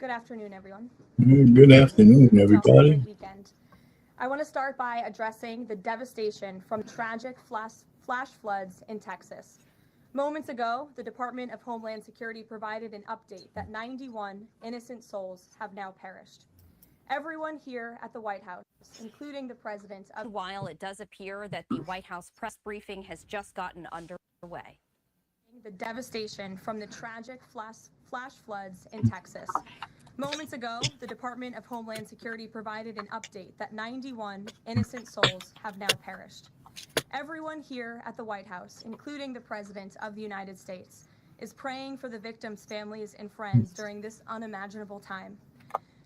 Good afternoon, everyone. Good afternoon, everybody. Great weekend. I want to start by addressing the devastation from tragic flash floods in Texas. Moments ago, the Department of Homeland Security provided an update that 91 innocent souls have now perished. Everyone here at the White House, including the president of... While it does appear that the White House press briefing has just gotten underway. The devastation from the tragic flash floods in Texas. Moments ago, the Department of Homeland Security provided an update that 91 innocent souls have now perished. Everyone here at the White House, including the President of the United States, is praying for the victims' families and friends during this unimaginable time.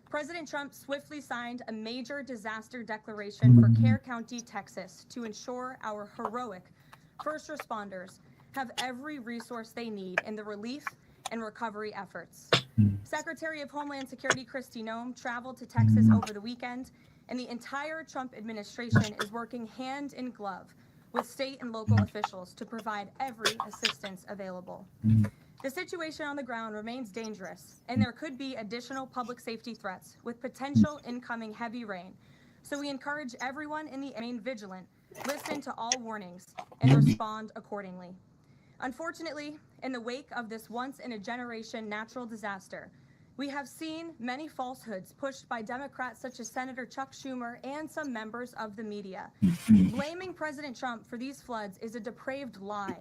President Trump swiftly signed a major disaster declaration for Kerr County, Texas, to ensure our heroic first responders have every resource they need in the relief and recovery efforts. Secretary of Homeland Security Kristi Noem traveled to Texas over the weekend, and the entire Trump administration is working hand in glove with state and local officials to provide every assistance available. The situation on the ground remains dangerous, and there could be additional public safety threats with potential incoming heavy rain. So we encourage everyone in the remain vigilant, listen to all warnings, and respond accordingly. Unfortunately, in the wake of this once-in-a-generation natural disaster, we have seen many falsehoods pushed by Democrats such as Senator Chuck Schumer and some members of the media. Blaming President Trump for these floods is a depraved lie,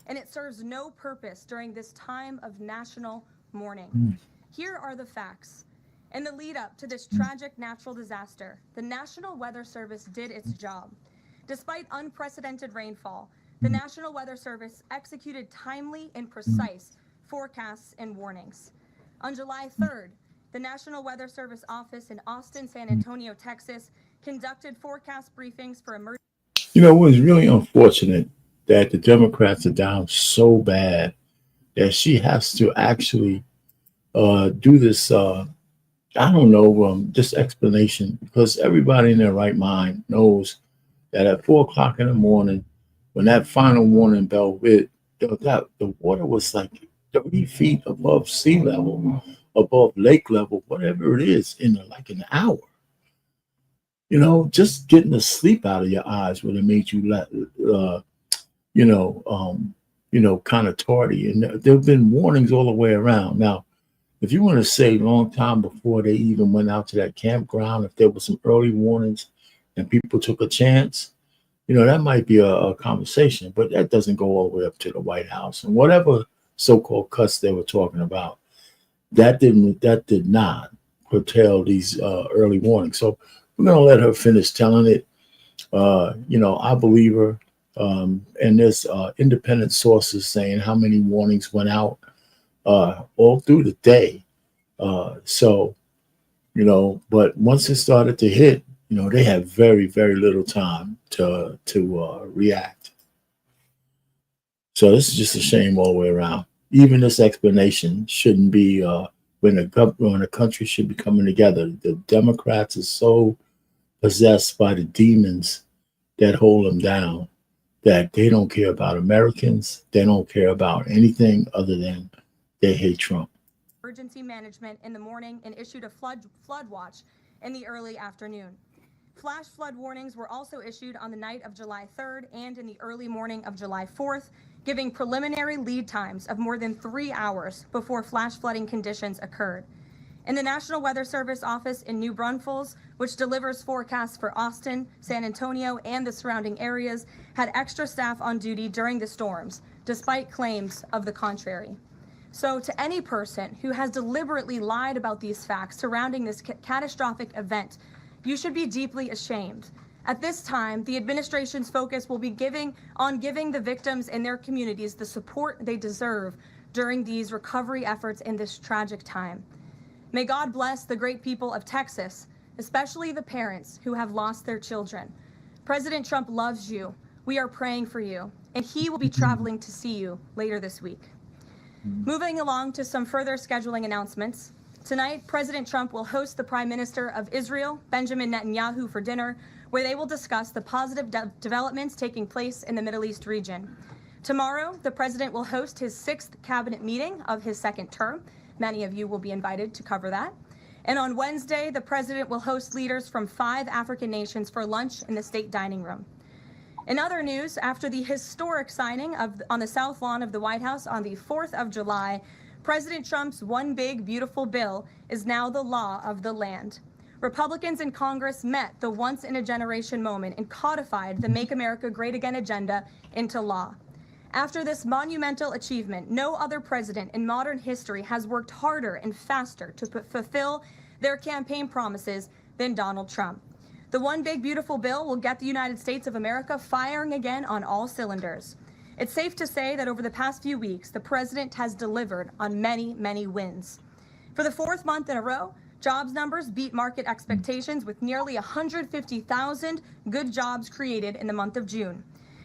and it serves no purpose during this time of national mourning. Here are the facts. In the lead up to this tragic natural disaster, the National Weather Service did its job. Despite unprecedented rainfall, the National Weather Service executed timely and precise forecasts and warnings. On July 3rd, the National Weather Service office in Austin, San Antonio, Texas, conducted forecast briefings for emergency. You know, it was really unfortunate that the Democrats are down so bad that she has to actually do this, this explanation, because everybody in their right mind knows that at 4 o'clock in the morning, when that final warning bell hit, the water was like 30 feet above sea level, above lake level, whatever it is, in like an hour. You know, just getting the sleep out of your eyes would have made you kind of tardy. And there have been warnings all the way around. Now, if you want to say a long time before they even went out to that campground, if there were some early warnings and people took a chance, you know, that might be a conversation, but that doesn't go all the way up to the White House. And whatever so-called cuts they were talking about, that did not curtail these early warnings. So we're going to let her finish telling it. I believe her. And there's independent sources saying how many warnings went out all through the day. But once it started to hit, you know, they had very, very little time to react. So this is just a shame all the way around. Even this explanation shouldn't be when a country should be coming together. The Democrats are so possessed by the demons that hold them down that they don't care about Americans. They don't care about anything other than they hate Trump. Emergency management in the morning and issued a flood watch in the early afternoon. Flash flood warnings were also issued on the night of July 3rd and in the early morning of July 4th, giving preliminary lead times of more than 3 hours before flash flooding conditions occurred. And the National Weather Service office in New Braunfels, which delivers forecasts for Austin, San Antonio, and the surrounding areas, had extra staff on duty during the storms, despite claims of the contrary. So to any person who has deliberately lied about these facts surrounding this catastrophic event, you should be deeply ashamed. At this time, the administration's focus will be giving the victims and their communities the support they deserve during these recovery efforts in this tragic time. May God bless the great people of Texas, especially the parents who have lost their children. President Trump loves you. We are praying for you, and he will be traveling to see you later this week. Moving along to some further scheduling announcements. Tonight, President Trump will host the Prime Minister of Israel, Benjamin Netanyahu, for dinner, where they will discuss the positive developments taking place in the Middle East region. Tomorrow, the president will host his 6th cabinet meeting of his second term. Many of you will be invited to cover that. And on Wednesday, the president will host leaders from 5 African nations for lunch in the state dining room. In other news, after the historic signing on the South Lawn of the White House on the 4th of July, President Trump's One Big Beautiful Bill is now the law of the land. Republicans in Congress met the once-in-a-generation moment and codified the Make America Great Again agenda into law. After this monumental achievement, no other president in modern history has worked harder and faster to fulfill their campaign promises than Donald Trump. The One Big Beautiful Bill will get the United States of America firing again on all cylinders. It's safe to say that over the past few weeks, the president has delivered on many, many wins. For the 4th month in a row, jobs numbers beat market expectations with nearly 150,000 good jobs created in the month of June.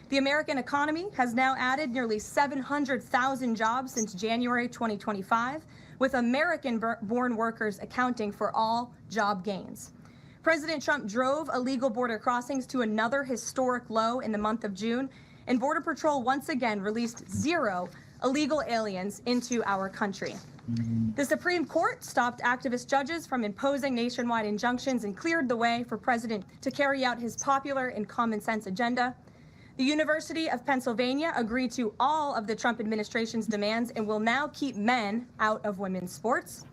The American economy has now added nearly 700,000 jobs since January 2025, with American-born workers accounting for all job gains. President Trump drove illegal border crossings to another historic low in the month of June, and Border Patrol once again released 0 illegal aliens into our country. The Supreme Court stopped activist judges from imposing nationwide injunctions and cleared the way for President to carry out his popular and common sense agenda. The University of Pennsylvania agreed to all of the Trump administration's demands and will now keep men out of women's sports.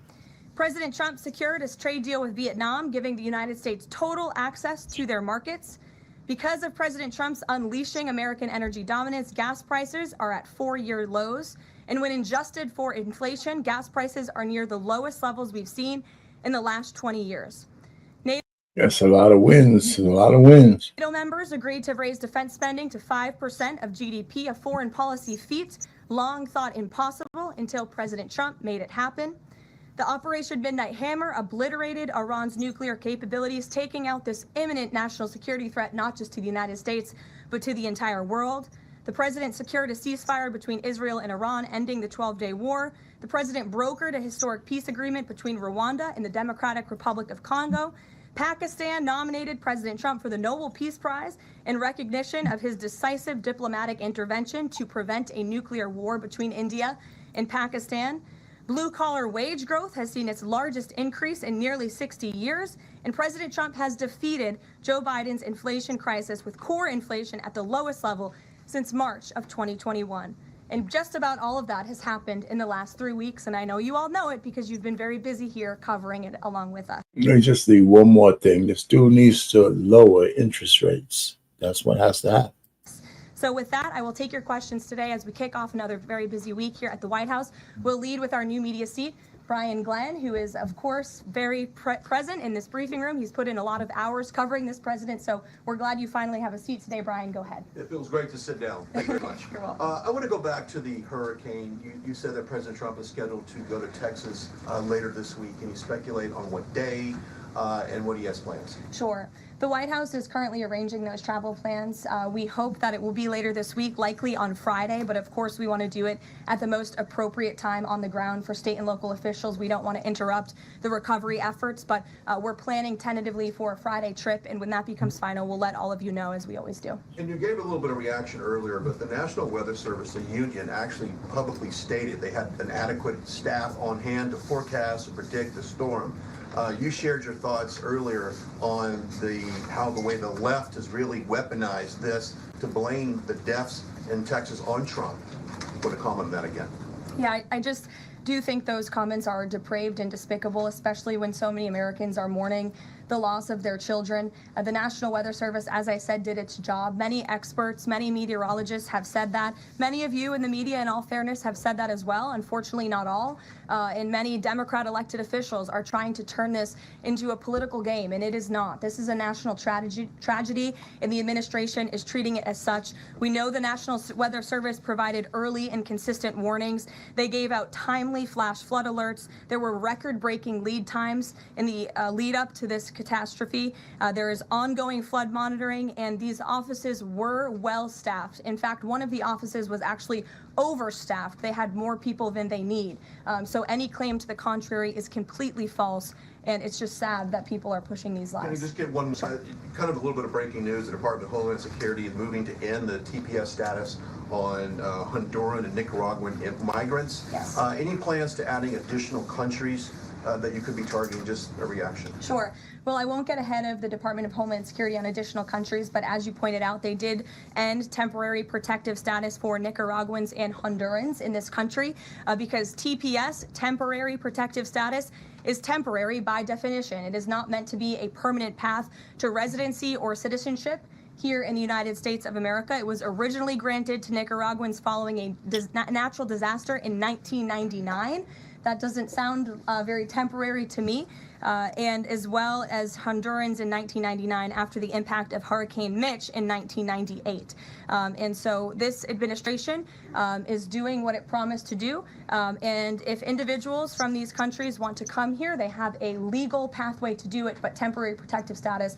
President Trump secured his trade deal with Vietnam, giving the United States total access to their markets. Because of President Trump's unleashing American energy dominance, gas prices are at 4-year lows. And when adjusted for inflation, gas prices are near the lowest levels we've seen in the last 20 years. That's a lot of wins, a lot of wins. NATO members agreed to raise defense spending to 5% of GDP, a foreign policy feat long thought impossible until President Trump made it happen. The Operation Midnight Hammer obliterated Iran's nuclear capabilities, taking out this imminent national security threat, not just to the United States, but to the entire world. The president secured a ceasefire between Israel and Iran, ending the 12-day war. The president brokered a historic peace agreement between Rwanda and the Democratic Republic of Congo. Pakistan nominated President Trump for the Nobel Peace Prize in recognition of his decisive diplomatic intervention to prevent a nuclear war between India and Pakistan. Blue-collar wage growth has seen its largest increase in nearly 60 years, and President Trump has defeated Joe Biden's inflation crisis with core inflation at the lowest level since March of 2021. And just about all of that has happened in the last 3 weeks, and I know you all know it because you've been very busy here covering it along with us. Let me just leave one more thing. This dude needs to lower interest rates. That's what has to happen. So with that, I will take your questions today as we kick off another very busy week here at the White House. We'll lead with our new media seat, Brian Glenn, who is, of course, very present in this briefing room. He's put in a lot of hours covering this president, so we're glad you finally have a seat today. Brian, go ahead. It feels great to sit down. Thank you very much. You're welcome. I want to go back to the hurricane. You said that President Trump is scheduled to go to Texas later this week. Can you speculate on what day and what he has plans? Sure. The White House is currently arranging those travel plans. We hope that it will be later this week, likely on Friday, but of course we want to do it at the most appropriate time on the ground for state and local officials. We don't want to interrupt the recovery efforts, but we're planning tentatively for a Friday trip, and when that becomes final, we'll let all of you know, as we always do. And you gave a little bit of reaction earlier, but the National Weather Service, the union, actually publicly stated they had an adequate staff on hand to forecast and predict the storm. You shared your thoughts earlier on how the way the left has really weaponized this to blame the deaths in Texas on Trump. Put a comment on that again. Yeah, I just do think those comments are depraved and despicable, especially when so many Americans are mourning the loss of their children. The National Weather Service, as I said, did its job. Many experts, many meteorologists have said that. Many of you in the media, in all fairness, have said that as well. Unfortunately, not all. And many Democrat elected officials are trying to turn this into a political game, and it is not. This is a national tragedy, and the administration is treating it as such. We know the National Weather Service provided early and consistent warnings. They gave out timely flash flood alerts. There were record-breaking lead times in the lead up to this catastrophe. There is ongoing flood monitoring, and these offices were well staffed. In fact, one of the offices was actually overstaffed. They had more people than they need. So any claim to the contrary is completely false, and it's just sad that people are pushing these lies. Can you just get one, kind of a little bit of breaking news? The Department of Homeland Security is moving to end the TPS status on Honduran and Nicaraguan migrants. Yes. Any plans to adding additional countries that you could be targeting? Just a reaction. Sure. Well, I won't get ahead of the Department of Homeland Security on additional countries, but as you pointed out, they did end temporary protective status for Nicaraguans and Hondurans in this country because TPS, temporary protective status, is temporary by definition. It is not meant to be a permanent path to residency or citizenship here in the United States of America. It was originally granted to Nicaraguans following a natural disaster in 1999. That doesn't sound very temporary to me. And as well as Hondurans in 1999 after the impact of Hurricane Mitch in 1998. And so this administration is doing what it promised to do. And if individuals from these countries want to come here, they have a legal pathway to do it, but temporary protective status.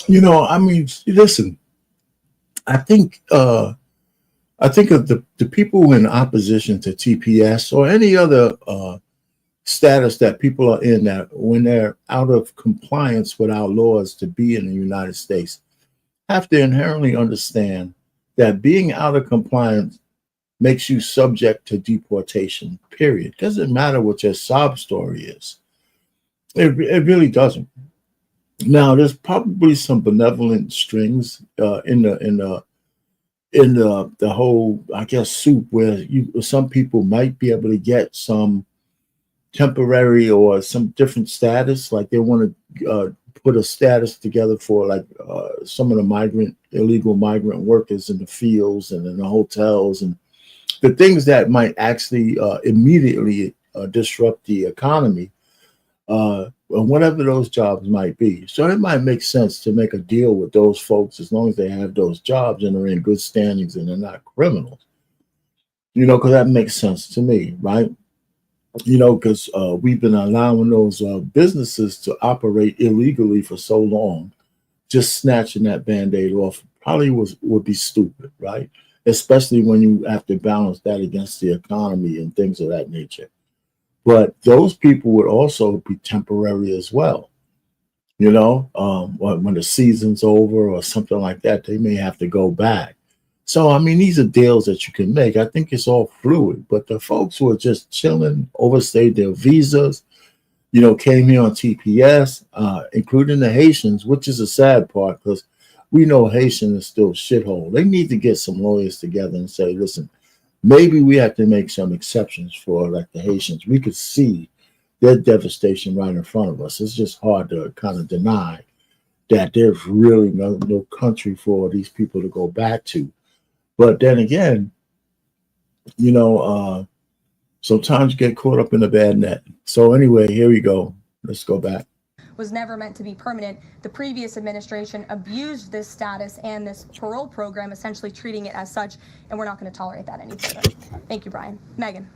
You know, I mean, listen, I think of the people in opposition to TPS or any other status that people are in, that when they're out of compliance with our laws to be in the United States, have to inherently understand that being out of compliance makes you subject to deportation, period. Doesn't matter what your sob story is. It really doesn't. Now, there's probably some benevolent strings in the whole, I guess, soup, where some people might be able to get some temporary or some different status, like they want to put a status together for like some of the illegal migrant workers in the fields and in the hotels and the things that might actually immediately disrupt the economy, whatever those jobs might be. So it might make sense to make a deal with those folks as long as they have those jobs and are in good standings and they're not criminals. You know, because that makes sense to me, right? You know, because we've been allowing those businesses to operate illegally for so long. Just snatching that Band-Aid off probably would be stupid, right? Especially when you have to balance that against the economy and things of that nature. But those people would also be temporary as well. You know, when the season's over or something like that, they may have to go back. So, I mean, these are deals that you can make. I think it's all fluid. But the folks who are just chilling, overstayed their visas, you know, came here on TPS, including the Haitians, which is a sad part because we know Haitian is still shithole. They need to get some lawyers together and say, listen, maybe we have to make some exceptions for like the Haitians. We could see their devastation right in front of us. It's just hard to kind of deny that there's really no country for these people to go back to. But then again, you know, sometimes you get caught up in a bad net. So anyway, here we go. Let's go back. Was never meant to be permanent. The previous administration abused this status and this parole program, essentially treating it as such, and we're not going to tolerate that any further. Thank you, Brian. Megan.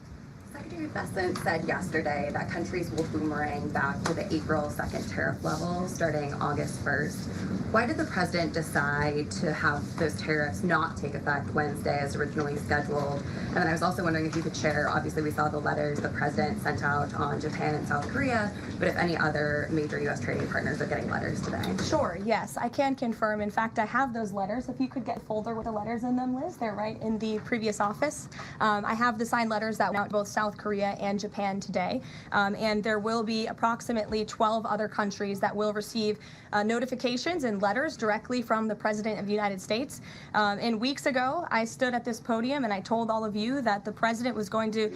Secretary Bessent said yesterday that countries will boomerang back to the April 2nd tariff level starting August 1st. Why did the president decide to have those tariffs not take effect Wednesday as originally scheduled? And then I was also wondering if you could share, obviously we saw the letters the president sent out on Japan and South Korea, but if any other major U.S. trading partners are getting letters today. Sure, yes, I can confirm. In fact, I have those letters. If you could get a folder with the letters in them, Liz, they're right in the previous office. I have the signed letters that went out to both South Korea and Japan today. And there will be approximately 12 other countries that will receive notifications and letters directly from the President of the United States. And weeks ago, I stood at this podium and I told all of you that the President was going to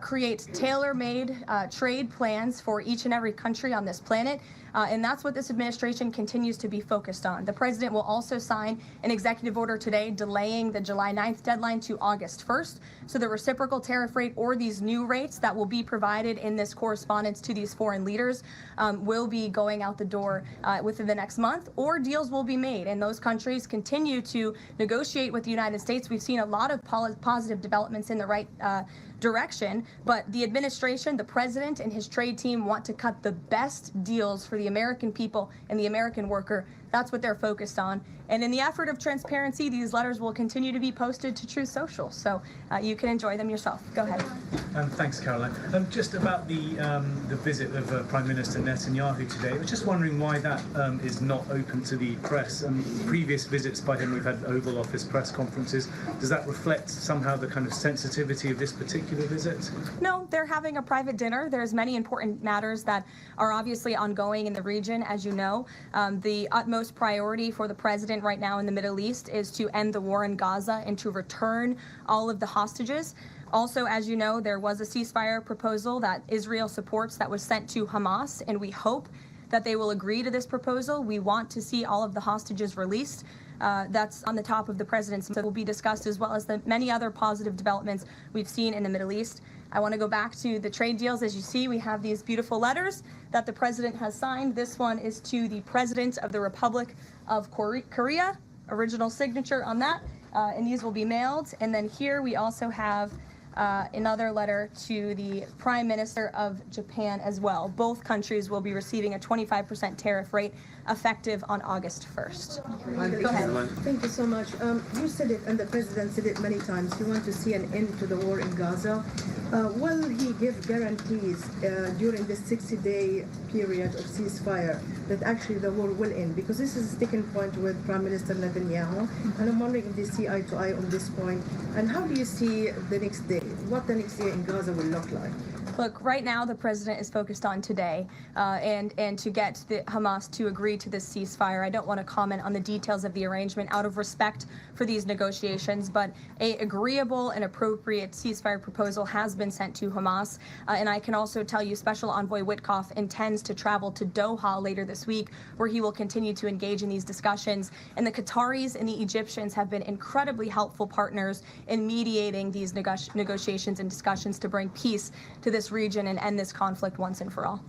create tailor-made trade plans for each and every country on this planet. And that's what this administration continues to be focused on. The president will also sign an executive order today delaying the July 9th deadline to August 1st. So the reciprocal tariff rate or these new rates that will be provided in this correspondence to these foreign leaders will be going out the door within the next month, or deals will be made. And those countries continue to negotiate with the United States. We've seen a lot of positive developments in the right direction, but the administration, the president and his trade team want to cut the best deals for the American people and the American worker That's what they're focused on. And in the effort of transparency, these letters will continue to be posted to Truth Social, so you can enjoy them yourself. Go ahead. Thanks, Karoline. Just about the visit of Prime Minister Netanyahu today, I was just wondering why that is not open to the press. Previous visits by him, we've had Oval Office press conferences. Does that reflect somehow the kind of sensitivity of this particular visit? No, they're having a private dinner. There's many important matters that are obviously ongoing in the region, as you know. The utmost priority for the president right now in the Middle East is to end the war in Gaza and to return all of the hostages. Also, as you know, there was a ceasefire proposal that Israel supports that was sent to Hamas, and we hope that they will agree to this proposal. We want to see all of the hostages released. That's on the top of the president's list. Will be discussed, as well as the many other positive developments we've seen in the Middle East. I want to go back to the trade deals. As you see, we have these beautiful letters that the president has signed. This one is to the President of the Republic of Korea, original signature on that, and these will be mailed. And then here we also have another letter to the Prime Minister of Japan as well. Both countries will be receiving a 25% tariff rate effective on August 1st. Go ahead. Thank you so much. You said it, and the president said it many times, you want to see an end to the war in Gaza. Will he give guarantees during this 60-day period of ceasefire that actually the war will end? Because this is a sticking point with Prime Minister Netanyahu, and I'm wondering if they see eye to eye on this point. And how do you see the next day? What the next day in Gaza will look like? Look, right now the president is focused on today and to get the Hamas to agree to this ceasefire. I don't want to comment on the details of the arrangement out of respect for these negotiations, but a agreeable and appropriate ceasefire proposal has been sent to Hamas. And I can also tell you Special Envoy Witkoff intends to travel to Doha later this week, where he will continue to engage in these discussions. And the Qataris and the Egyptians have been incredibly helpful partners in mediating these negotiations and discussions to bring peace to this region and end this conflict once and for all.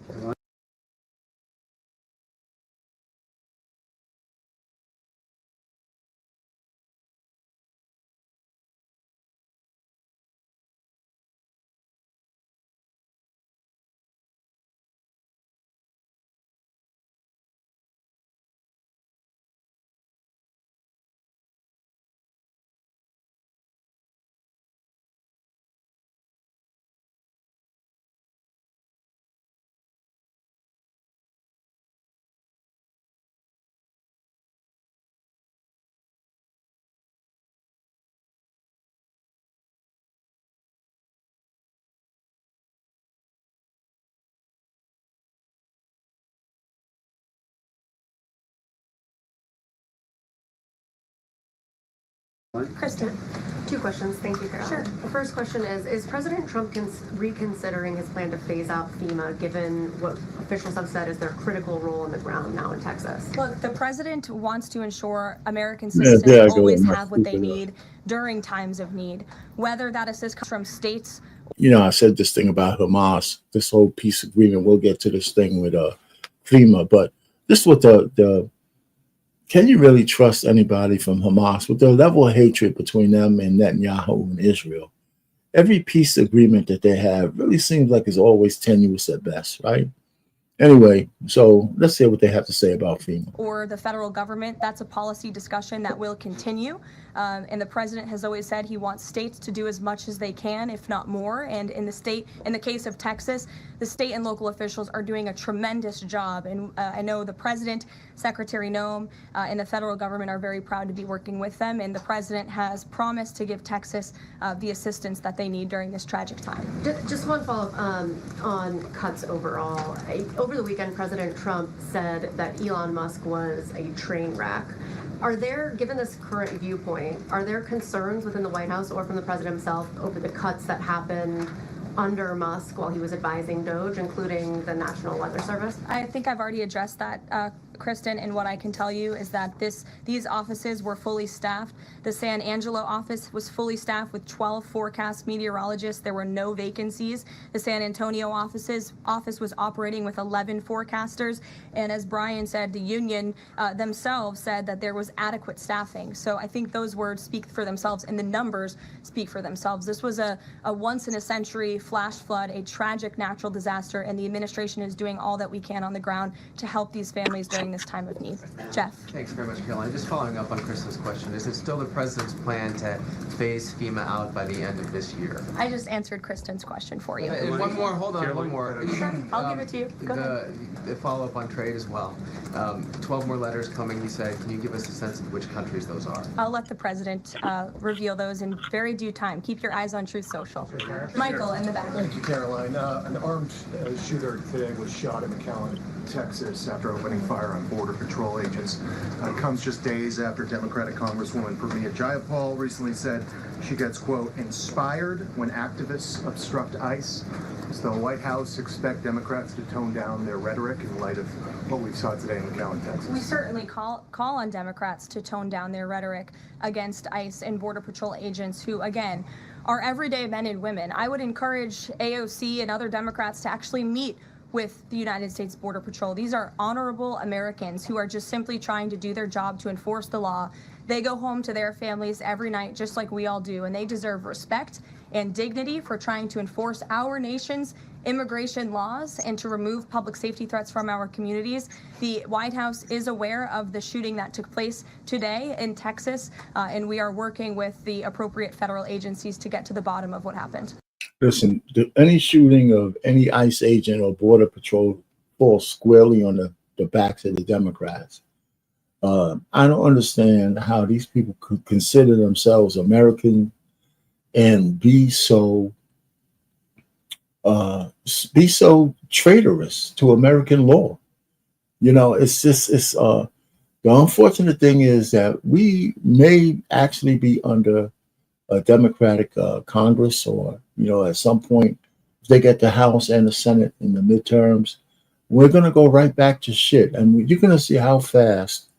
Kristen. Two questions. Thank you, Carol. Sure. The first question is President Trump reconsidering his plan to phase out FEMA, given what officials have said is their critical role on the ground now in Texas? Look, the president wants to ensure American citizens always have what they need during times of need, whether that assist comes from states. You know, I said this thing about Hamas, this whole peace agreement. We'll get to this thing with FEMA, but this is what the can you really trust anybody from Hamas with the level of hatred between them and Netanyahu and Israel? Every peace agreement that they have really seems like it's always tenuous at best, right? Anyway, so let's hear what they have to say about FEMA. Or the federal government. That's a policy discussion that will continue. And the president has always said he wants states to do as much as they can, if not more. And in the case of Texas, the state and local officials are doing a tremendous job. And I know the president, Secretary Noem, and the federal government are very proud to be working with them. And the president has promised to give Texas the assistance that they need during this tragic time. Just one follow-up on cuts overall. Over the weekend, President Trump said that Elon Musk was a train wreck. Are there, given this current viewpoint, are there concerns within the White House or from the president himself over the cuts that happened under Musk while he was advising DOJ, including the National Weather Service? I think I've already addressed that, Kristen, and what I can tell you is that these offices were fully staffed. The San Angelo office was fully staffed with 12 forecast meteorologists. There were no vacancies. The San Antonio office was operating with 11 forecasters, and as Brian said, the union themselves said that there was adequate staffing. So I think those words speak for themselves, and the numbers speak for themselves. This was a once-in-a-century flash flood, a tragic natural disaster, and the administration is doing all that we can on the ground to help these families during during this time of need. Jeff. Thanks very much, Karoline. Just following up on Kristen's question, is it still the president's plan to phase FEMA out by the end of this year? I just answered Kristen's question for you. One more, hold on, one more. Sure, I'll give it to you. Go ahead. The follow-up on trade as well. 12 more letters coming, you said. Can you give us a sense of which countries those are? I'll let the president reveal those in very due time. Keep your eyes on Truth Social. Michael, in the back. Thank you, Karoline. An armed shooter today was shot in McAllen, Texas, after opening fire on Border Patrol agents. Comes just days after Democratic Congresswoman Pramila Jayapal recently said she gets, quote, inspired when activists obstruct ICE. Does the White House expect Democrats to tone down their rhetoric in light of what we saw today in McAllen, Texas? We certainly call on Democrats to tone down their rhetoric against ICE and Border Patrol agents who, again, are everyday men and women. I would encourage AOC and other Democrats to actually meet with the United States Border Patrol. These are honorable Americans who are just simply trying to do their job to enforce the law. They go home to their families every night just like we all do, and they deserve respect and dignity for trying to enforce our nation's immigration laws and to remove public safety threats from our communities. The White House is aware of the shooting that took place today in Texas, and we are working with the appropriate federal agencies to get to the bottom of what happened. Listen, any shooting of any ICE agent or Border Patrol falls squarely on the backs of the Democrats. I don't understand how these people could consider themselves American and be so traitorous to American law. You know, the unfortunate thing is that we may actually be under a Democratic Congress, or, you know, at some point, if they get the House and the Senate in the midterms, we're going to go right back to shit. And you're going to see how fast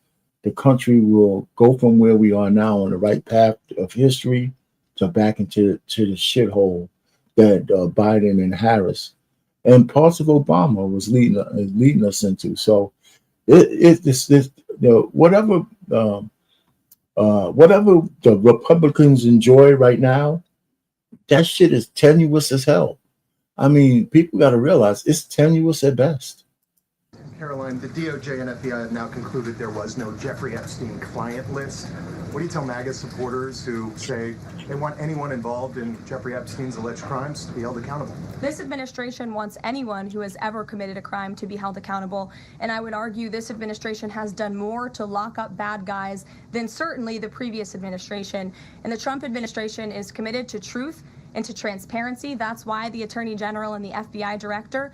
the country will go from where we are now on the right path of history to back into the shithole that Biden and Harris and parts of Obama was leading us into. So whatever the Republicans enjoy right now, that shit is tenuous as hell. I mean, people got to realize it's tenuous at best. Karoline, the DOJ and FBI have now concluded there was no Jeffrey Epstein client list. What do you tell MAGA supporters who say they want anyone involved in Jeffrey Epstein's alleged crimes to be held accountable? This administration wants anyone who has ever committed a crime to be held accountable. And I would argue this administration has done more to lock up bad guys than certainly the previous administration. And the Trump administration is committed to truth and to transparency. That's why the Attorney General and the FBI Director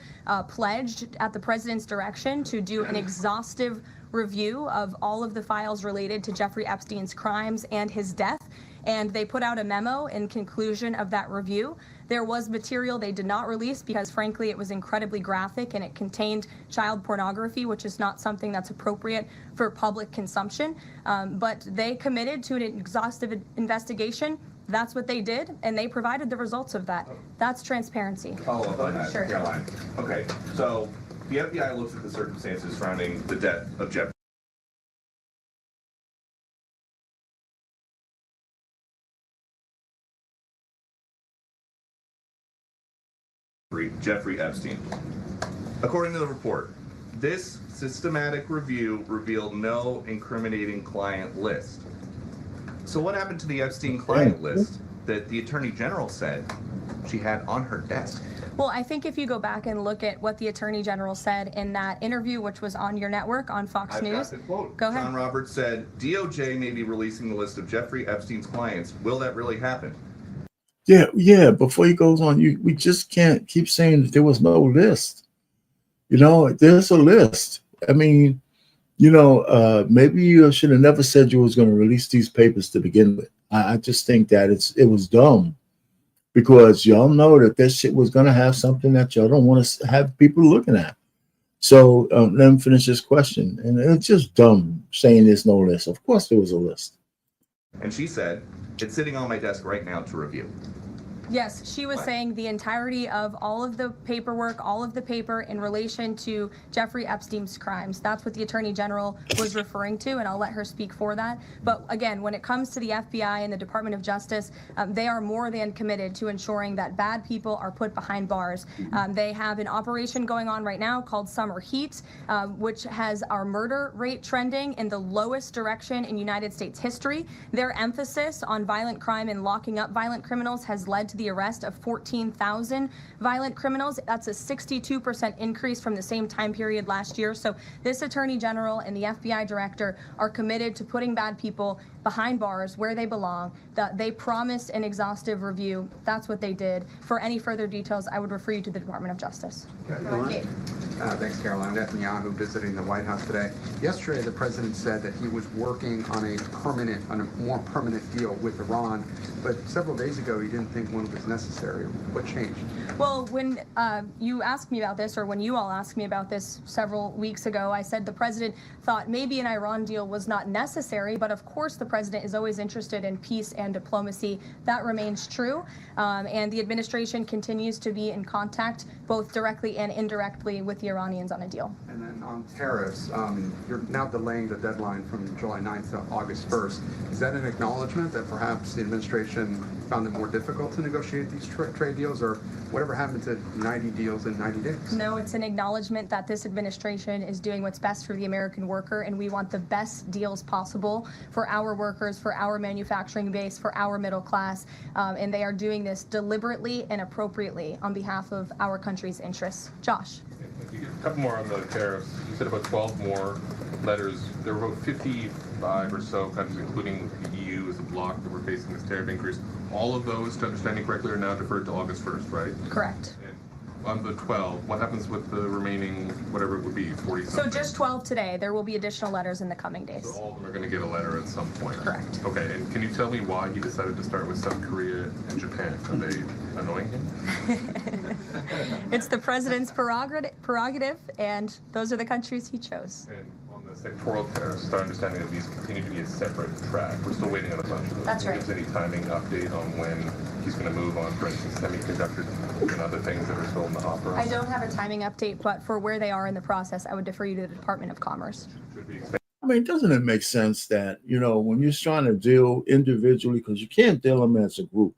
pledged at the President's direction to do an exhaustive review of all of the files related to Jeffrey Epstein's crimes and his death. And they put out a memo in conclusion of that review. There was material they did not release because, frankly, it was incredibly graphic and it contained child pornography, which is not something that's appropriate for public consumption. But they committed to an exhaustive investigation. That's what they did, and they provided the results of that. That's transparency. Follow up on that, Sure. Caroline. Okay, so the FBI looks at the circumstances surrounding the death of Jeffrey Epstein. According to the report, this systematic review revealed no incriminating client list. So what happened to the Epstein client list that the Attorney General said she had on her desk? Well, I think if you go back and look at what the Attorney General said in that interview, which was on your network on Fox News. Got the quote. Go ahead. John Roberts said, DOJ may be releasing the list of Jeffrey Epstein's clients. Will that really happen? Yeah. Before he goes on, we just can't keep saying that there was no list. You know, there's a list. I mean, you know, maybe you should have never said you was going to release these papers to begin with. I just think that it was dumb, because y'all know that this shit was going to have something that y'all don't want to have people looking at. So let me finish this question. And it's just dumb saying there's no list. Of course there was a list. And she said, it's sitting on my desk right now to review. Yes, she was saying the entirety of all of the paperwork, all of the paper in relation to Jeffrey Epstein's crimes. That's what the Attorney General was referring to, and I'll let her speak for that. But again, when it comes to the FBI and the Department of Justice, they are more than committed to ensuring that bad people are put behind bars. They have an operation going on right now called Summer Heat, which has our murder rate trending in the lowest direction in United States history. Their emphasis on violent crime and locking up violent criminals has led to the arrest of 14,000 violent criminals. That's a 62% increase from the same time period last year. So this Attorney General and the FBI Director are committed to putting bad people behind bars where they belong. They promised an exhaustive review. That's what they did. For any further details, I would refer you to the Department of Justice. Thanks, Karoline. Netanyahu visiting the White House today. Yesterday, the president said that he was working on a more permanent deal with Iran, but several days ago, he didn't think one was necessary. What changed? Well, when you asked me about this, or when you all asked me about this several weeks ago, I said the president thought maybe an Iran deal was not necessary, but of course the president is always interested in peace and diplomacy. That remains true, and the administration continues to be in contact, both directly and indirectly, with the Iranians on a deal. And then on tariffs, you're now delaying the deadline from July 9th to August 1st. Is that an acknowledgement that perhaps the administration found it more difficult to negotiate these trade deals, or whatever happened to 90 deals in 90 days? No, it's an acknowledgement that this administration is doing what's best for the American worker, and we want the best deals possible for our workers, for our manufacturing base, for our middle class, and they are doing this deliberately and appropriately on behalf of our country's interests. Josh. A couple more on the tariffs. You said about 12 more letters. There were about 55 or so countries, including the EU as a bloc, that were facing this tariff increase. All of those, to understand it correctly, are now deferred to August 1st, right? Correct. And on the 12, what happens with the remaining, whatever it would be, 40 something? So just 12 today. There will be additional letters in the coming days. So all of them are going to get a letter at some point? Correct. Okay, and can you tell me why he decided to start with South Korea and Japan? Are they annoying him? It's the president's prerogative, and those are the countries he chose. And on the sectoral tariffs, it's our understanding that these continue to be a separate track. We're still waiting on a bunch of those. That's right. Is there any timing update on when he's going to move on, for instance, semiconductors and other things that are still in the hopper? I don't have a timing update, but for where they are in the process, I would defer you to the Department of Commerce. I mean, doesn't it make sense that, when you're trying to deal individually, because you can't deal them as a group,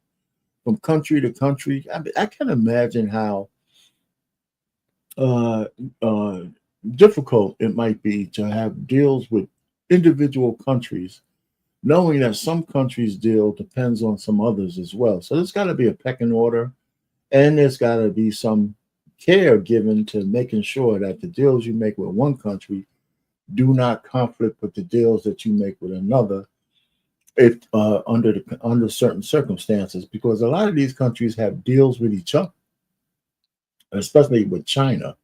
from country to country? I can imagine how difficult it might be to have deals with individual countries, knowing that some countries' deal depends on some others as well. So there's got to be a pecking order, and there's got to be some care given to making sure that the deals you make with one country do not conflict with the deals that you make with another, if under certain circumstances, because a lot of these countries have deals with each other, especially with China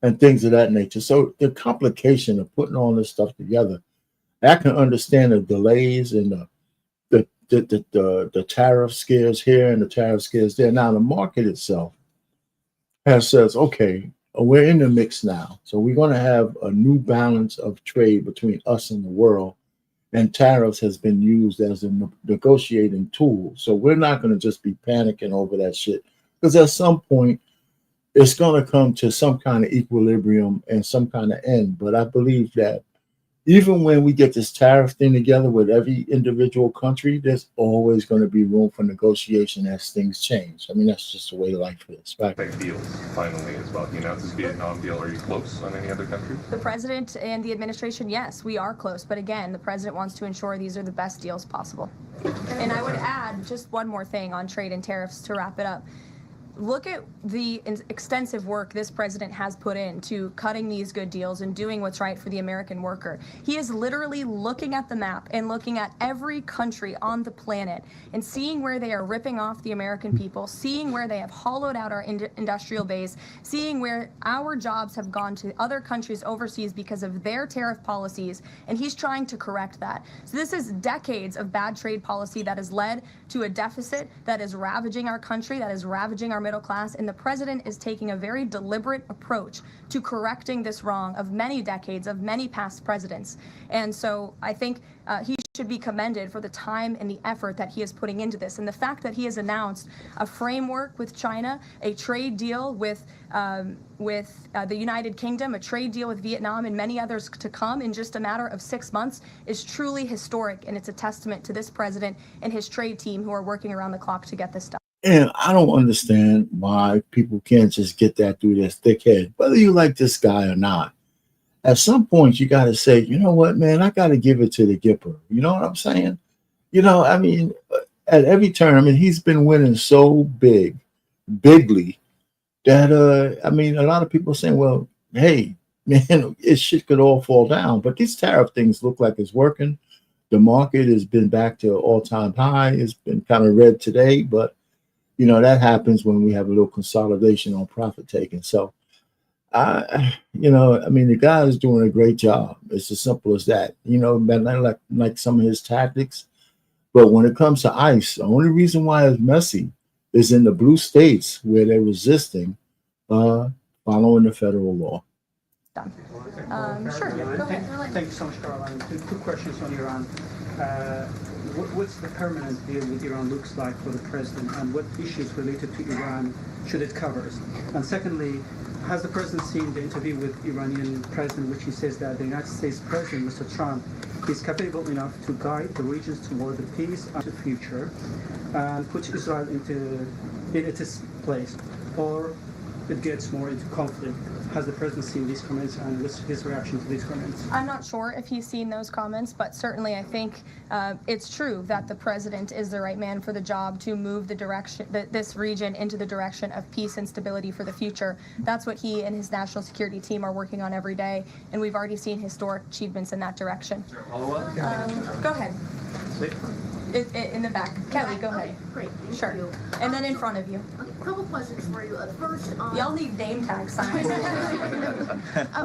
and things of that nature. So the complication of putting all this stuff together, I can understand the delays and the tariff scares here and the tariff scares there. Now the market itself says, okay, we're in the mix now, so we're going to have a new balance of trade between us and the world. And tariffs has been used as a negotiating tool. So we're not going to just be panicking over that shit, because at some point it's going to come to some kind of equilibrium and some kind of end. But I believe that even when we get this tariff thing together with every individual country, there's always going to be room for negotiation as things change. I mean, that's just the way life is. Right? Big deals, finally, as well. He announced this Vietnam deal. Are you close on any other countries? The president and the administration, yes, we are close. But again, the president wants to ensure these are the best deals possible. And I would add just one more thing on trade and tariffs to wrap it up. Look at the extensive work this president has put into cutting these good deals and doing what's right for the American worker. He is literally looking at the map and looking at every country on the planet and seeing where they are ripping off the American people, seeing where they have hollowed out our industrial base, seeing where our jobs have gone to other countries overseas because of their tariff policies, and he's trying to correct that. So this is decades of bad trade policy that has led to a deficit that is ravaging our country, that is ravaging our middle class, and the president is taking a very deliberate approach to correcting this wrong of many decades, of many past presidents. And so I think he should be commended for the time and the effort that he is putting into this. And the fact that he has announced a framework with China, a trade deal with the United Kingdom, a trade deal with Vietnam, and many others to come in just a matter of 6 months is truly historic. And it's a testament to this president and his trade team who are working around the clock to get this done. And I don't understand why people can't just get that through their thick head, whether you like this guy or not. At some point, you got to say, you know what, man, I got to give it to the Gipper. You know what I'm saying? You know, I mean, at every term, and he's been winning so bigly, that, I mean, a lot of people are saying, well, hey, man, it shit could all fall down. But these tariff things look like it's working. The market has been back to all-time high. It's been kind of red today, but, you know, that happens when we have a little consolidation on profit taking. So, you know, I mean, the guy is doing a great job. It's as simple as that. You know, not like some of his tactics. But when it comes to ICE, the only reason why it's messy is in the blue states where they're resisting following the federal law. Sure, go ahead. Thank you so much, Karoline. Two questions on Iran. What's the permanent deal with Iran looks like for the president, and what issues related to Iran should it cover? And secondly, has the president seen the interview with Iranian president, which he says that the United States president, Mr. Trump, is capable enough to guide the regions toward the peace and the future and put Israel in its place, or it gets more into conflict? Has the president seen these comments, and what's his reaction to these comments? I'm not sure if he's seen those comments, but certainly I think it's true that the president is the right man for the job to move the direction, this region into the direction of peace and stability for the future. That's what he and his national security team are working on every day, and we've already seen historic achievements in that direction. Follow-up? Go ahead. In the back. Kelly, go ahead. Great. Sure. You. And then in front of you. A couple questions for you. First, y'all need name tag signs.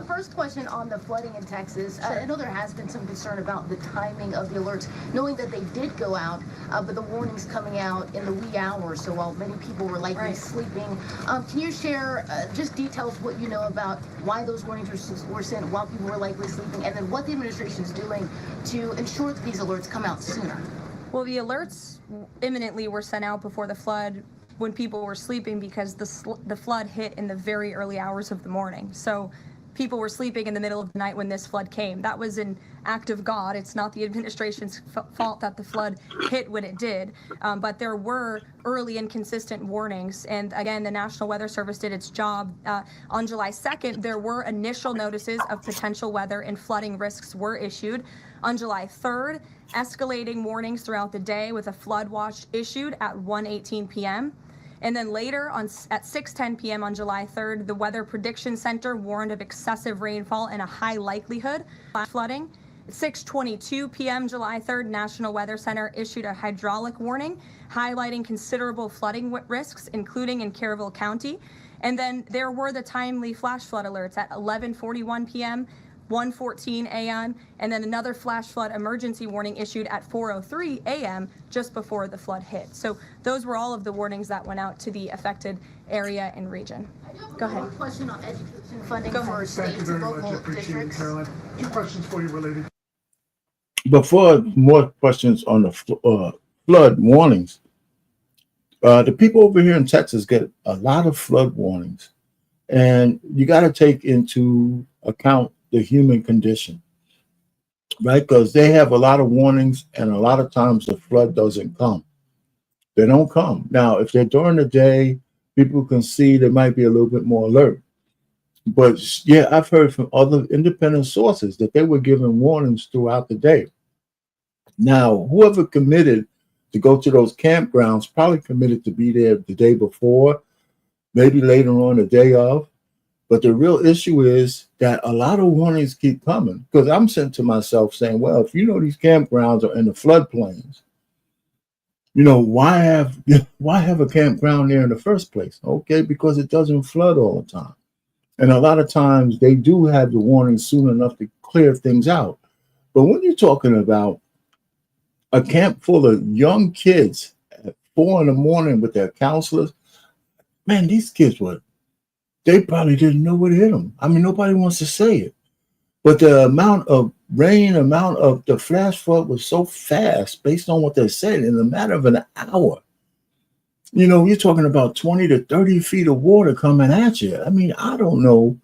First question on the flooding in Texas. I know there has been some concern about the timing of the alerts, knowing that they did go out, but the warnings coming out in the wee hours, so while many people were likely sleeping. Can you share just details what you know about why those warnings were sent while people were likely sleeping, and then what the administration is doing to ensure that these alerts come out sooner? Well, the alerts imminently were sent out before the flood when people were sleeping, because the flood hit in the very early hours of the morning. So people were sleeping in the middle of the night when this flood came. That was an act of God. It's not the administration's fault that the flood hit when it did. But there were early and consistent warnings. And again, the National Weather Service did its job. On July 2nd, there were initial notices of potential weather and flooding risks were issued. On July 3rd, escalating warnings throughout the day with a flood watch issued at 1:18 p.m. And then later at 6:10 p.m. on July 3rd, the Weather Prediction Center warned of excessive rainfall and a high likelihood of flooding. At 6:22 p.m. July 3rd, National Weather Center issued a hydraulic warning highlighting considerable flooding risks, including in Caryville County. And then there were the timely flash flood alerts at 11:41 p.m., 1:14 a.m., and then another flash flood emergency warning issued at 4:03 a.m. just before the flood hit. So those were all of the warnings that went out to the affected area and region. Go ahead. One question on education funding for states Thank you very and local much. I appreciate it, districts. Karoline. Two questions for you related. Before more questions on the flood warnings, the people over here in Texas get a lot of flood warnings, and you got to take into account the human condition, right? Because they have a lot of warnings, and a lot of times the flood doesn't come. They don't come. Now, if they're during the day, people can see they might be a little bit more alert. But yeah, I've heard from other independent sources that they were given warnings throughout the day. Now, whoever committed to go to those campgrounds probably committed to be there the day before, maybe later on the day of. But the real issue is that a lot of warnings keep coming, because I'm saying to myself saying, well, if you know these campgrounds are in the floodplains, you know, why have a campground there in the first place? Okay, because it doesn't flood all the time. And a lot of times they do have the warnings soon enough to clear things out. But when you're talking about a camp full of young kids at 4 in the morning with their counselors, man, these kids they probably didn't know what hit them. I mean, nobody wants to say it. But the amount of amount of the flash flood was so fast based on what they said in a matter of an hour. You know, you're talking about 20 to 30 feet of water coming at you. I mean, I don't know.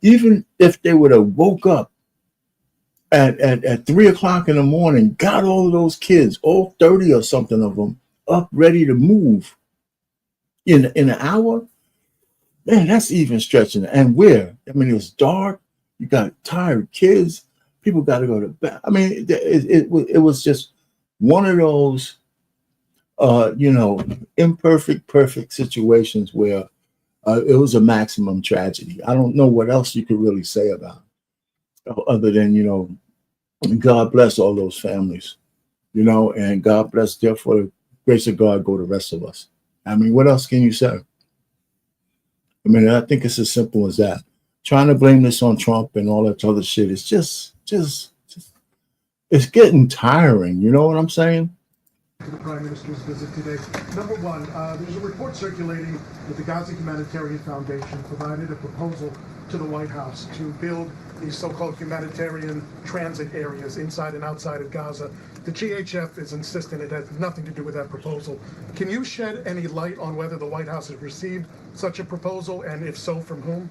Even if they would have woke up at 3 o'clock in the morning, got all of those kids, all 30 or something of them, up ready to move in an hour, man, that's even stretching. And where? I mean, it's dark. You got tired kids. People got to go to bed. I mean, it was just one of those, you know, imperfect, perfect situations where it was a maximum tragedy. I don't know what else you could really say about it, other than, you know, God bless all those families, you know, and God bless, therefore, the grace of God go to the rest of us. I mean, what else can you say? I mean, I think it's as simple as that. Trying to blame this on Trump and all that other shit is just it's getting tiring. You know what I'm saying? To the Prime Minister's visit today. Number one, there's a report circulating that the Gaza Humanitarian Foundation provided a proposal to the White House to build these so-called humanitarian transit areas inside and outside of Gaza. The GHF is insisting it has nothing to do with that proposal. Can you shed any light on whether the White House has received such a proposal, and if so, from whom?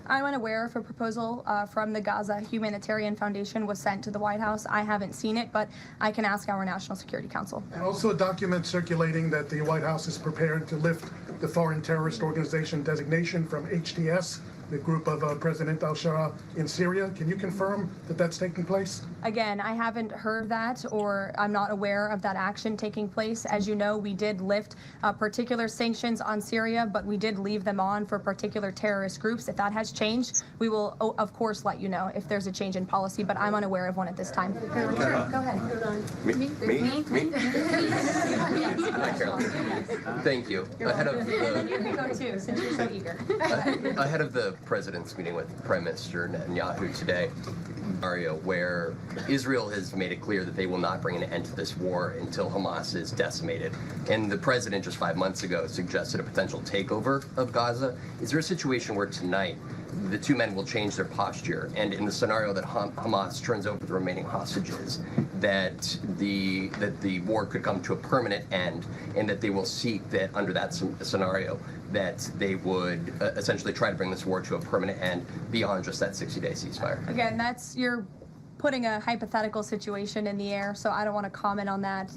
I'm unaware if a proposal from the Gaza Humanitarian Foundation was sent to the White House. I haven't seen it, but I can ask our National Security Council. And also a document circulating that the White House is prepared to lift the Foreign Terrorist Organization designation from HTS, the group of President al-Shara in Syria. Can you confirm that that's taking place? Again, I haven't heard that, or I'm not aware of that action taking place. As you know, we did lift particular sanctions on Syria, but we did leave them on for particular terrorist groups. If that has changed, we will, of course, let you know if there's a change in policy, but I'm unaware of one at this time. Sure, go ahead. Me? Thank you. Ahead of You can go too, since you're so eager. ahead of the president's meeting with Prime Minister Netanyahu today, Mario, where Israel has made it clear that they will not bring an end to this war until Hamas is decimated. And the president just 5 months ago suggested a potential takeover of Gaza. Is there a situation where tonight the two men will change their posture, and in the scenario that Hamas turns over the remaining hostages, that the war could come to a permanent end, and that they will seek that under that scenario that they would essentially try to bring this war to a permanent end beyond just that 60-day ceasefire? Again, you're putting a hypothetical situation in the air, so I don't want to comment on that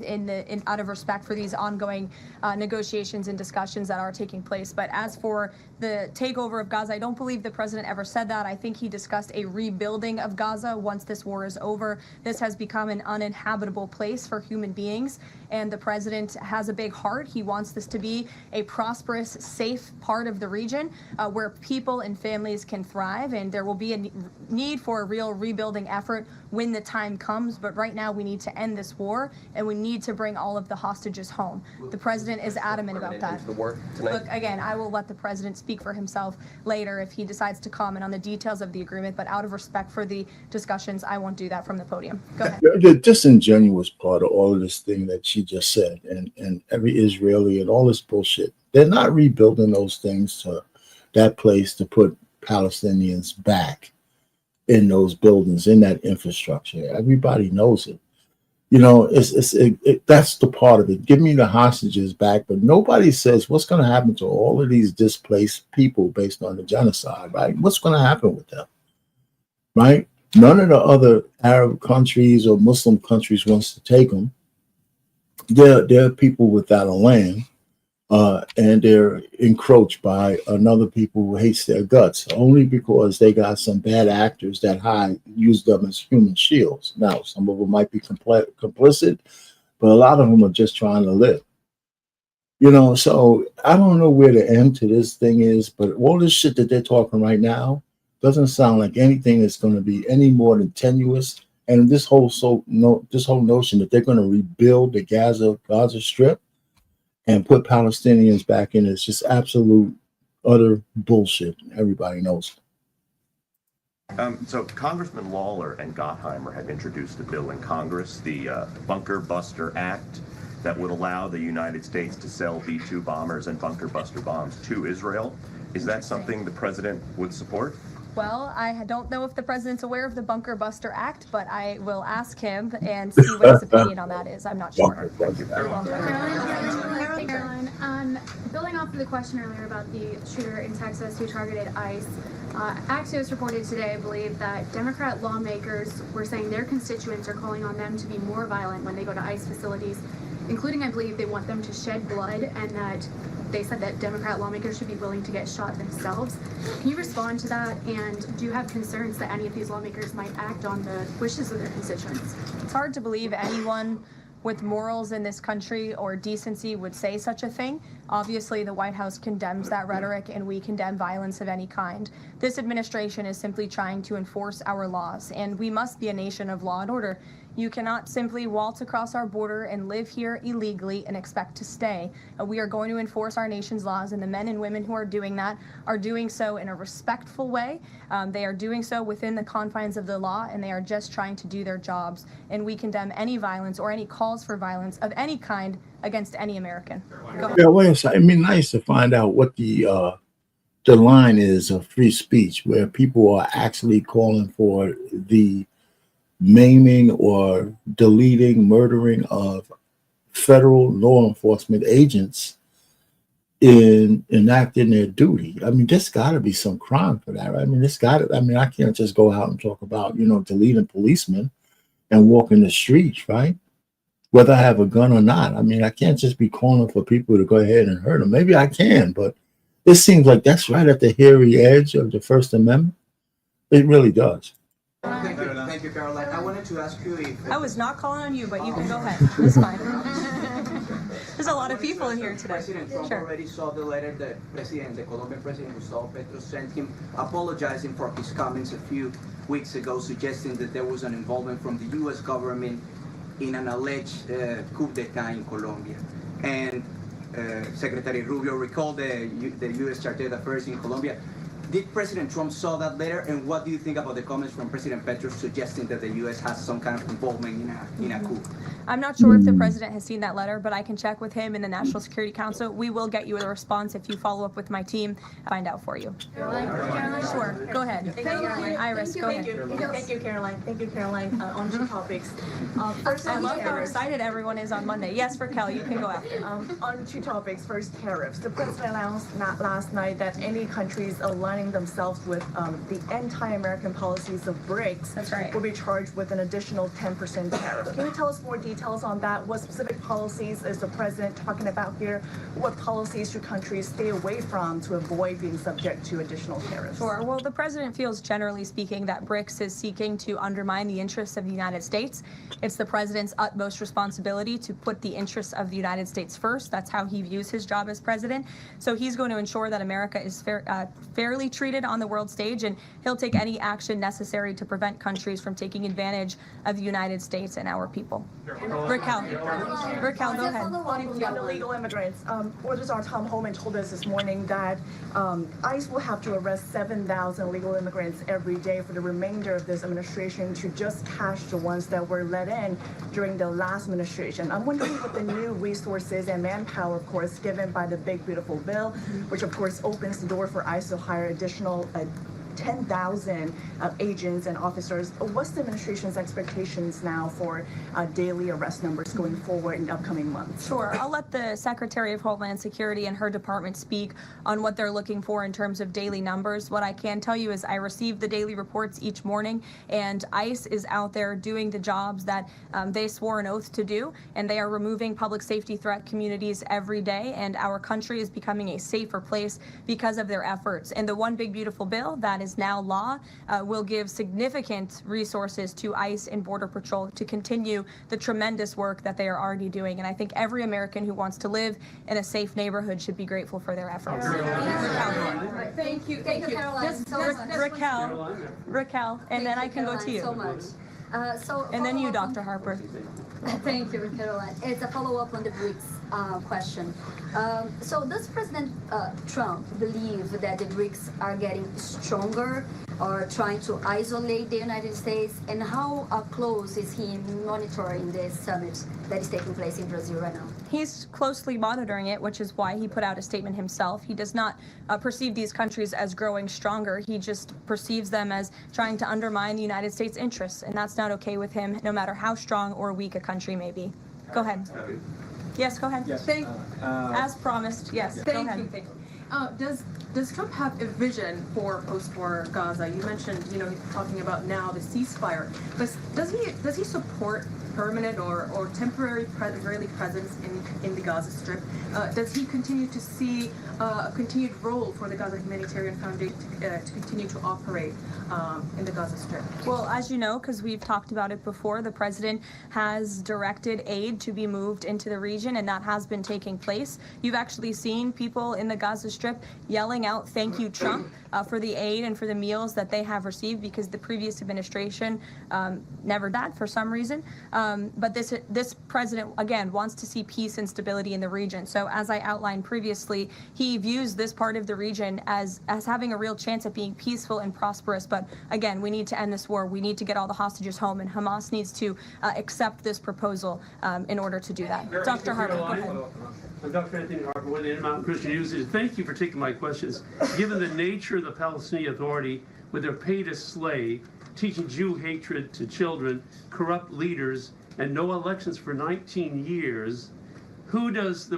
out of respect for these ongoing negotiations and discussions that are taking place. But as for the takeover of Gaza, I don't believe the president ever said that. I think he discussed a rebuilding of Gaza once this war is over. This has become an uninhabitable place for human beings, and the president has a big heart. He wants this to be a prosperous, safe part of the region where people and families can thrive, and there will be a need for a real rebuilding effort when the time comes. But right now we need to end this war, and we need to bring all of the hostages home. The president is adamant about that. The war tonight? Look, again, I will let the president speak for himself later if he decides to comment on the details of the agreement, but out of respect for the discussions, I won't do that from the podium. Go ahead. The disingenuous part of all of this thing that she just said, and every Israeli and all this bullshit, they're not rebuilding those things to that place to put Palestinians back in those buildings, in that infrastructure. Everybody knows it. You know, that's the part of it. Give me the hostages back, but nobody says what's going to happen to all of these displaced people based on the genocide, right? What's going to happen with them, right? None of the other Arab countries or Muslim countries wants to take them. They're people without a land, and they're encroached by another people who hates their guts only because they got some bad actors that use them as human shields. Now, some of them might be complicit, but a lot of them are just trying to live. You know, so I don't know where the end to this thing is, but all this shit that they're talking right now doesn't sound like anything that's going to be any more than tenuous. And this whole notion that they're going to rebuild the Gaza Strip and put Palestinians back in is just absolute, utter bullshit. Everybody knows it. So Congressman Lawler and Gottheimer have introduced a bill in Congress, the Bunker Buster Act, that would allow the United States to sell B-2 bombers and bunker buster bombs to Israel. Is that something the president would support? Well, I don't know if the president's aware of the Bunker Buster Act, but I will ask him and see what his opinion on that is. I'm not sure. Karoline, building off of the question earlier about the shooter in Texas who targeted ICE, Axios reported today, I believe, that Democrat lawmakers were saying their constituents are calling on them to be more violent when they go to ICE facilities, including, I believe, they want them to shed blood, and that they said that Democrat lawmakers should be willing to get shot themselves. Can you respond to that? And do you have concerns that any of these lawmakers might act on the wishes of their constituents? It's hard to believe anyone with morals in this country or decency would say such a thing. Obviously, the White House condemns that rhetoric, and we condemn violence of any kind. This administration is simply trying to enforce our laws, and we must be a nation of law and order. You cannot simply waltz across our border and live here illegally and expect to stay. We are going to enforce our nation's laws, and the men and women who are doing that are doing so in a respectful way. They are doing so within the confines of the law, and they are just trying to do their jobs. And we condemn any violence or any calls for violence of any kind against any American. Go ahead. Yeah, wait a second. It'd be nice to find out what the line is of free speech, where people are actually calling for the maiming or deleting, murdering of federal law enforcement agents in enacting their duty. I mean, there's got to be some crime for that, right? I mean, I can't just go out and talk about, deleting policemen and walk in the streets, right? Whether I have a gun or not. I mean, I can't just be calling for people to go ahead and hurt them. Maybe I can, but it seems like that's right at the hairy edge of the First Amendment. It really does. Thank you, Karoline. I wanted to ask you if... I was not calling on you, but you can go ahead. It's fine. There's a lot of people in here today. President Trump already saw the letter that the Colombian President Gustavo Petro sent him, apologizing for his comments a few weeks ago, suggesting that there was an involvement from the U.S. government in an alleged coup d'etat in Colombia. And Secretary Rubio recalled the U.S. Chargé d'Affaires in Colombia. Did President Trump saw that letter, and what do you think about the comments from President Petro suggesting that the U.S. has some kind of involvement in a coup? I'm not sure if the president has seen that letter, but I can check with him in the National Security Council. We will get you a response if you follow up with my team. Find out for you. Karoline, Sure, go ahead. Iris, go ahead. Thank you, Karoline. Thank you, Karoline. On two topics. First, I love how excited everyone is on Monday. Yes, Raquel, you can go after. On two topics. First, tariffs. The president announced last night that any countries aligning themselves with the anti-American policies of BRICS will be charged with an additional 10% tariff. Can you tell us more details on that? What specific policies is the president talking about here? What policies should countries stay away from to avoid being subject to additional tariffs? Sure. Well, the president feels, generally speaking, that BRICS is seeking to undermine the interests of the United States. It's the president's utmost responsibility to put the interests of the United States first. That's how he views his job as president. So he's going to ensure that America is fairly treated on the world stage, and he'll take any action necessary to prevent countries from taking advantage of the United States and our people. Raquel, go ahead. On illegal immigrants, Our Tom Homan told us this morning that ICE will have to arrest 7,000 illegal immigrants every day for the remainder of this administration to just catch the ones that were let in during the last administration. I'm wondering what the new resources and manpower, of course, given by the Big Beautiful Bill, which of course opens the door for ICE to hire additional 10,000 agents and officers. What's the administration's expectations now for daily arrest numbers going forward in upcoming months? Sure. I'll let the Secretary of Homeland Security and her department speak on what they're looking for in terms of daily numbers. What I can tell you is I receive the daily reports each morning, and ICE is out there doing the jobs that they swore an oath to do, and they are removing public safety threat communities every day, and our country is becoming a safer place because of their efforts. And the One Big Beautiful Bill that is now law will give significant resources to ICE and Border Patrol to continue the tremendous work that they are already doing. And I think every American who wants to live in a safe neighborhood should be grateful for their efforts. Thank you, Raquel, Raquel, and then I can go to you. So much. And then you, Dr. Harper. Thank you, Karoline. It's a follow-up on the BRICS. question. So does President Trump believe that the BRICS are getting stronger or trying to isolate the United States? And how close is he monitoring this summit that is taking place in Brazil right now? He's closely monitoring it, which is why he put out a statement himself. He does not perceive these countries as growing stronger. He just perceives them as trying to undermine the United States' interests, and that's not okay with him, no matter how strong or weak a country may be. Go ahead. Yes, go ahead. Yes. As promised, yes. Go ahead. Thank you. Does Trump have a vision for post-war Gaza? You mentioned, he's talking about now the ceasefire, but does he support permanent or temporary Israeli presence in the Gaza Strip? Does he continue to see a continued role for the Gaza Humanitarian Foundation to continue to operate in the Gaza Strip? Well, as you know, because we've talked about it before, the president has directed aid to be moved into the region, and that has been taking place. You've actually seen people in the Gaza Strip yelling out, "Thank you, Trump," for the aid and for the meals that they have received, because the previous administration never did that for some reason. But this president, again, wants to see peace and stability in the region. So as I outlined previously, he views this part of the region as having a real chance at being peaceful and prosperous. But again, we need to end this war. We need to get all the hostages home, and Hamas needs to accept this proposal in order to do that. Dr. Harper, go ahead. I'm Dr. Anthony Harper with the Intermountain Christian University. Thank you for taking my questions. Given the nature of the Palestinian Authority, with their pay to slay, teaching Jew hatred to children, corrupt leaders, and no elections for 19 years, who does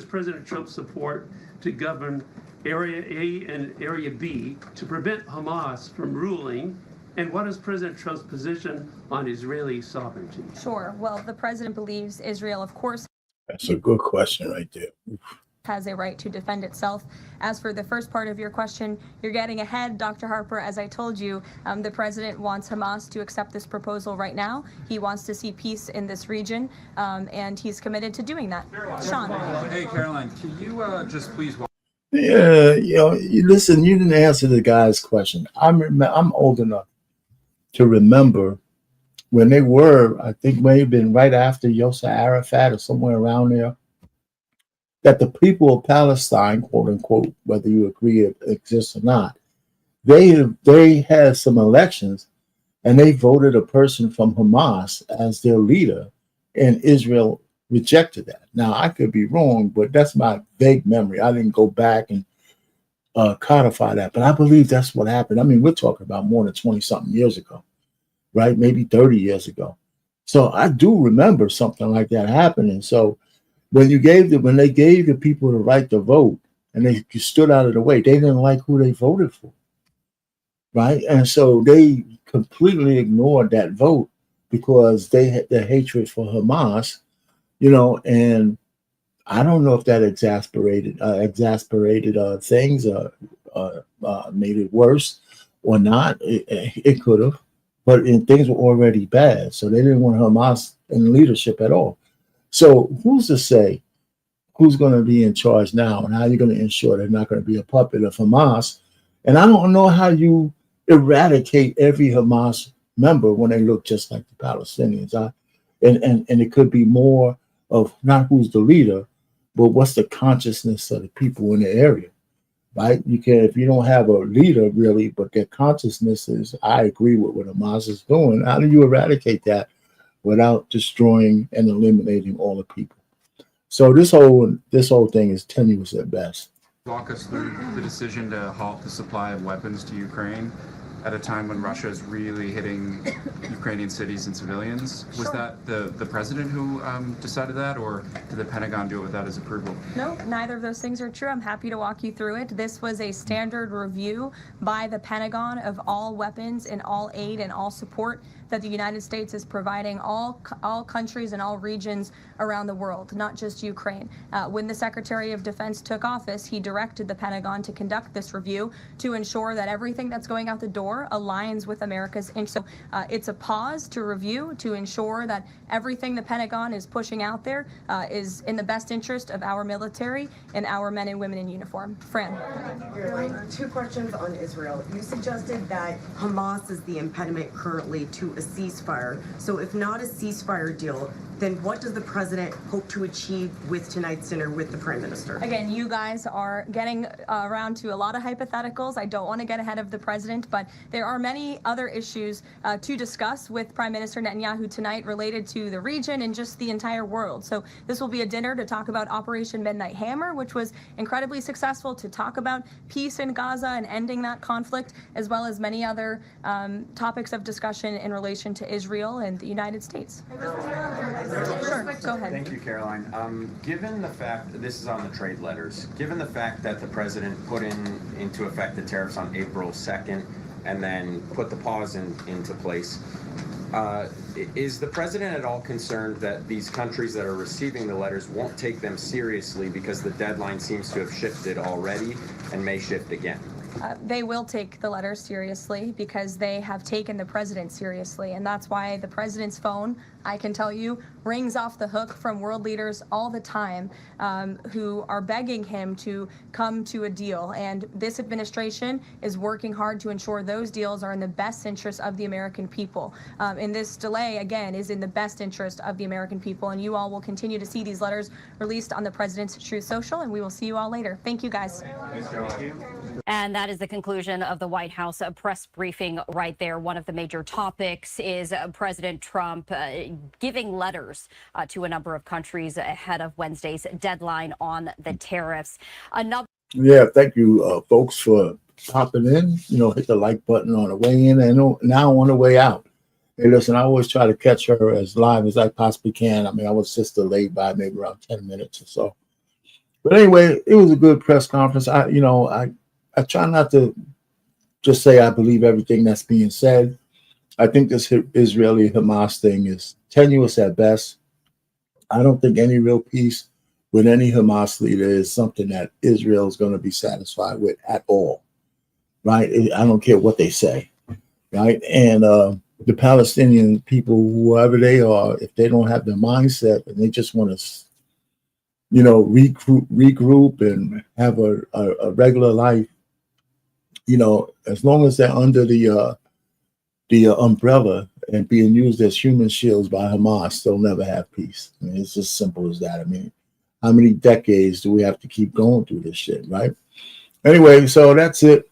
President Trump support to govern Area A and Area B to prevent Hamas from ruling? And what is President Trump's position on Israeli sovereignty? Sure. Well, the president believes Israel, of course, That's a good question right there. has a right to defend itself. As for the first part of your question, you're getting ahead, Dr. Harper. As I told you, the president wants Hamas to accept this proposal right now. He wants to see peace in this region, and he's committed to doing that. Sean. Hey, Karoline, can you just please... Yeah, listen, you didn't answer the guy's question. I'm old enough to remember when they were, I think may have been right after Yasser Arafat or somewhere around there, that the people of Palestine, quote unquote, whether you agree it exists or not, they had some elections and they voted a person from Hamas as their leader, and Israel rejected that. Now, I could be wrong, but that's my vague memory. I didn't go back and codify that, but I believe that's what happened. I mean, we're talking about more than 20-something years ago, right? Maybe 30 years ago. So I do remember something like that happening. So when they gave the people the right to vote and they stood out of the way, they didn't like who they voted for, right? And so they completely ignored that vote because they had the hatred for Hamas, and I don't know if that exasperated things, made it worse or not. It could have, but things were already bad, so they didn't want Hamas in leadership at all. So who's to say who's going to be in charge now, and how you're going to ensure they're not going to be a puppet of Hamas? And I don't know how you eradicate every Hamas member when they look just like the Palestinians. And it could be more of not who's the leader, but what's the consciousness of the people in the area, right? If you don't have a leader really, but their consciousness is, I agree with what Hamas is doing, how do you eradicate that without destroying and eliminating all the people? So this whole thing is tenuous at best. Walk us through the decision to halt the supply of weapons to Ukraine at a time when Russia is really hitting Ukrainian cities and civilians. Was that the president who decided that, or did the Pentagon do it without his approval? No, neither of those things are true. I'm happy to walk you through it. This was a standard review by the Pentagon of all weapons and all aid and all support that the United States is providing all countries and all regions around the world, not just Ukraine. When the Secretary of Defense took office, he directed the Pentagon to conduct this review to ensure that everything that's going out the door aligns with America's interests. So it's a pause to review to ensure that everything the Pentagon is pushing out there is in the best interest of our military and our men and women in uniform. Fran. Two questions on Israel. You suggested that Hamas is the impediment currently to a ceasefire. So if not a ceasefire deal, then what does the president hope to achieve with tonight's dinner with the prime minister? Again, you guys are getting around to a lot of hypotheticals. I don't want to get ahead of the president, but there are many other issues to discuss with Prime Minister Netanyahu tonight related to the region and just the entire world. So this will be a dinner to talk about Operation Midnight Hammer, which was incredibly successful, to talk about peace in Gaza and ending that conflict, as well as many other topics of discussion in relation to Israel and the United States. Sure, go ahead. Thank you, Karoline. Given the fact that this is on the trade letters, given the fact that the president put into effect the tariffs on April 2nd and then put the pause into place, is the president at all concerned that these countries that are receiving the letters won't take them seriously because the deadline seems to have shifted already and may shift again? They will take the letters seriously because they have taken the president seriously. And that's why the president's phone, I can tell you, rings off the hook from world leaders all the time who are begging him to come to a deal. And this administration is working hard to ensure those deals are in the best interest of the American people. And this delay, again, is in the best interest of the American people. And you all will continue to see these letters released on the president's Truth Social. And we will see you all later. Thank you, guys. And that is the conclusion of the White House press briefing right there. One of the major topics is President Trump giving letters to a number of countries ahead of Wednesday's deadline on the tariffs. Yeah, thank you, folks, for popping in. Hit the like button on the way in and now on the way out. Hey, listen, I always try to catch her as live as I possibly can. I mean, I was just delayed by maybe around 10 minutes or so. But anyway, it was a good press conference. I try not to just say I believe everything that's being said. I think this Israeli-Hamas thing is tenuous at best. I don't think any real peace with any Hamas leader is something that Israel is going to be satisfied with at all, right? I don't care what they say, right? And the Palestinian people, whoever they are, if they don't have the mindset and they just want to, regroup and have a regular life, as long as they're under the umbrella and being used as human shields by Hamas, they'll never have peace. I mean, it's as simple as that. I mean, how many decades do we have to keep going through this shit, right? Anyway, so that's it.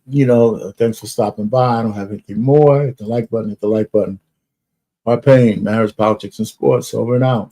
Thanks for stopping by. I don't have anything more. Hit the like button, Our Pain, Marriage, Politics, and Sports. Over and out.